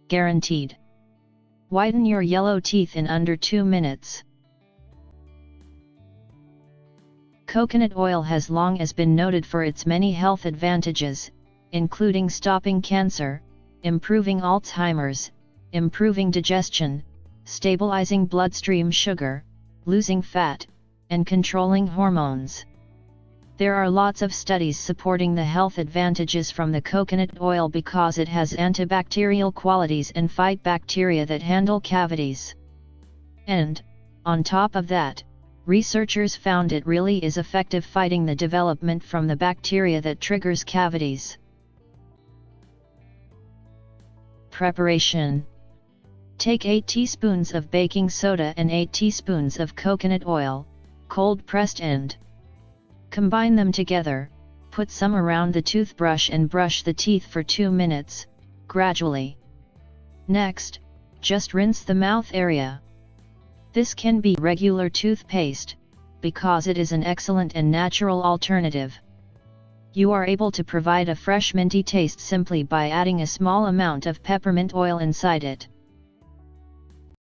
guaranteed. Whiten your yellow teeth in under 2 minutes. Coconut oil has long been noted for its many health advantages, including stopping cancer, improving Alzheimer's, improving digestion, stabilizing bloodstream sugar, losing fat, and controlling hormones. There are lots of studies supporting the health advantages from the coconut oil because it has antibacterial qualities and fight bacteria that handle cavities. And, on top of that, researchers found it really is effective fighting the development from the bacteria that triggers cavities. Preparation. Take 8 teaspoons of baking soda and 8 teaspoons of coconut oil, cold pressed and combine them together, put some around the toothbrush and brush the teeth for 2 minutes, gradually. Next, just rinse the mouth area. This can be regular toothpaste, because it is an excellent and natural alternative. You are able to provide a fresh minty taste simply by adding a small amount of peppermint oil inside it.